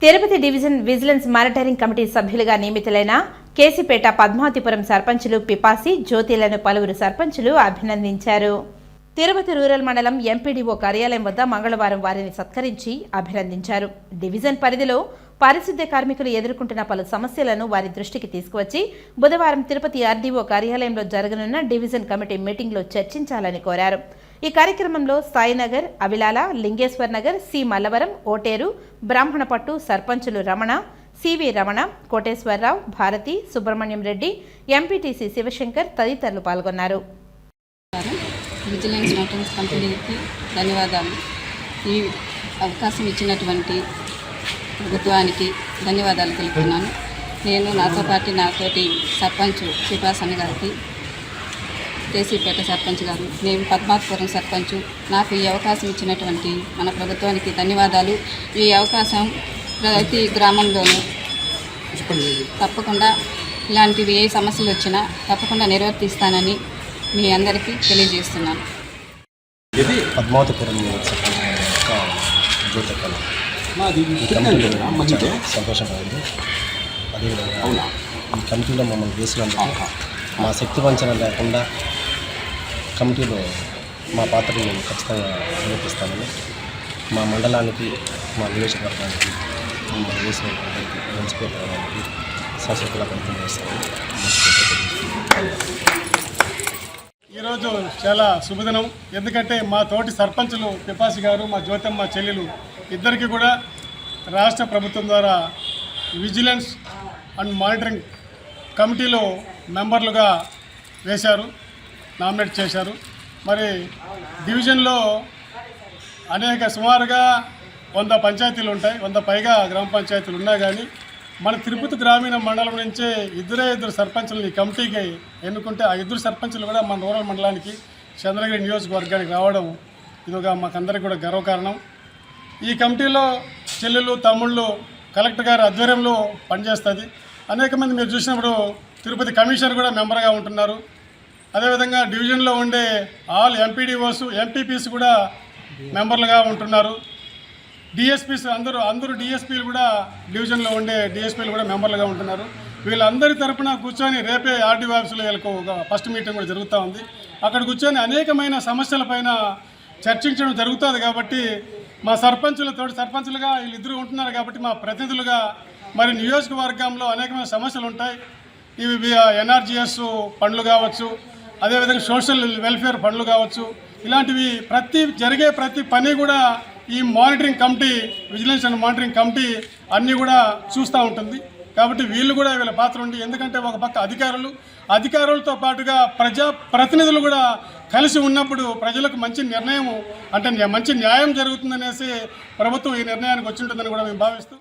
Tirupati division vigilance monitoring committee సభ్యులుగా నియమితులైన కేసిపేట పద్మావతిపురం సర్పంచులు పిపాసి జ్యోతిలను పలువురు సర్పంచులు అభినందించారు. తిరుపతి రూరల్ మండలం ఎంపీడీఓ కార్యాలయం వద్ద మంగళవారం వారిని సత్కరించి అభినందించారు. డివిజన్ పరిధిలో పారిశుద్ధ్య కార్మికులు ఎదుర్కొంటున్న పలు సమస్యలను వారి దృష్టికి తీసుకువచ్చి బుధవారం తిరుపతి ఆర్డీఓ కార్యాలయంలో జరగనున్న డివిజన్ కమిటీ మీటింగ్లో చర్చించాలని కోరారు. ఈ కార్యక్రమంలో సాయినగర్, అవిలాల, లింగేశ్వర్ నగర్, సి మల్లవరం, ఓటేరు, బ్రాహ్మణపట్టు సర్పంచులు రమణ, సివి రమణ, కోటేశ్వరరావు, భారతి, సుబ్రహ్మణ్యం రెడ్డి, ఎంపీటీసీ శివశంకర్ తదితరులు పాల్గొన్నారు. విజిలెన్స్ మానిటరింగ్ కమిటీకి ధన్యవాదాలు. ఈ అవకాశం ఇచ్చినటువంటి ప్రభుత్వానికి ధన్యవాదాలు తెలుపుతున్నాను. నేను నాతోటి సర్పంచ్ పిపాసన్న గారికి, కేసీపేట సర్పంచ్ గారు, నేను పద్మావతిపురం సర్పంచ్, నాకు ఈ అవకాశం ఇచ్చినటువంటి మన ప్రభుత్వానికి ధన్యవాదాలు. ఈ అవకాశం ప్రతి గ్రామంలోనూ తప్పకుండా ఇలాంటివి ఏ సమస్యలు వచ్చినా తప్పకుండా నిర్వర్తిస్తానని మీ అందరికీ తెలియజేస్తున్నాను. పద్మావతిపురం సంతోషమైంది. అదేవిధంగా ఈ కమిటీలో మమ్మల్ని వేసినందుకు మా శక్తి వంచన లేకుండా కమిటీలో మా పాత్రను మేము ఖచ్చితంగా నిర్వర్తిస్తామని మా మండలానికి, మా నియోజకవర్గానికి, మమ్మల్ని వేసిన మంచిపోతానికి శాశ్వతంగా ప్రయత్నం చేస్తామని ఈరోజు చాలా శుభదినం. ఎందుకంటే మా తోటి సర్పంచులు పిపాసి గారు, మా జ్యోతమ్మ చెల్లెలు ఇద్దరికి కూడా రాష్ట్ర ప్రభుత్వం ద్వారా విజిలెన్స్ అండ్ మానిటరింగ్ కమిటీలో మెంబర్లుగా వేశారు, నామినేట్ చేశారు. మరి డివిజన్లో సుమారుగా 100 పంచాయతీలు ఉంటాయి, 100 పైగా గ్రామ పంచాయతీలు ఉన్నా కానీ మన తిరుపతి గ్రామీణ మండలం నుంచే ఇద్దరు సర్పంచులు ఈ కమిటీకి ఎన్నుకుంటే ఆ ఇద్దరు సర్పంచులు కూడా మన రూరల్ మండలానికి, చంద్రగిరి నియోజకవర్గానికి రావడం ఇదిగా మాకందరికీ కూడా గర్వకారణం. ఈ కమిటీలో చెల్లెళ్ళు, తమ్ముళ్ళు కలెక్టర్ గారి ఆధ్వర్యంలో పనిచేస్తుంది. అనేక మంది మీరు చూసినప్పుడు తిరుపతి కమిషనర్ కూడా మెంబర్గా ఉంటున్నారు. అదేవిధంగా డివిజన్లో ఉండే ఆల్ ఎంపీడీఓస్, ఎంపీపీస్ కూడా మెంబర్లుగా ఉంటున్నారు. డిఎస్పీస్ అందరూ డిఎస్పీలు కూడా డివిజన్లో ఉండే డిఎస్పీలు కూడా మెంబర్లుగా ఉంటున్నారు. వీళ్ళందరి తరపున కూర్చొని రేపే ఆర్డీఓ ఆఫీసులో వీళ్ళకు ఒక ఫస్ట్ మీటింగ్ కూడా జరుగుతూ ఉంది. అక్కడ కూర్చొని అనేకమైన సమస్యలపైన చర్చించడం జరుగుతుంది. కాబట్టి మా తోటి సర్పంచులుగా వీళ్ళిద్దరూ ఉంటున్నారు కాబట్టి మా ప్రతినిధులుగా మరి నియోజకవర్గంలో అనేకమైన సమస్యలు ఉంటాయి. ఇవి ఎన్ఆర్జీఎస్ పనులు కావచ్చు, అదేవిధంగా సోషల్ వెల్ఫేర్ పనులు కావచ్చు, ఇలాంటివి జరిగే ప్రతి పని కూడా ఈ monitoring committee, vigilance and monitoring committee అన్నీ కూడా చూస్తూ ఉంటుంది. కాబట్టి వీళ్ళు కూడా వీళ్ళ పాత్ర ఉంది. ఎందుకంటే ఒక పక్క అధికారులతో పాటుగా ప్రతినిధులు కూడా కలిసి ఉన్నప్పుడు ప్రజలకు మంచి నిర్ణయం, అంటే మంచి న్యాయం జరుగుతుందనేసి ప్రభుత్వం ఈ నిర్ణయానికి వచ్చి ఉంటుందని కూడా మేము భావిస్తూ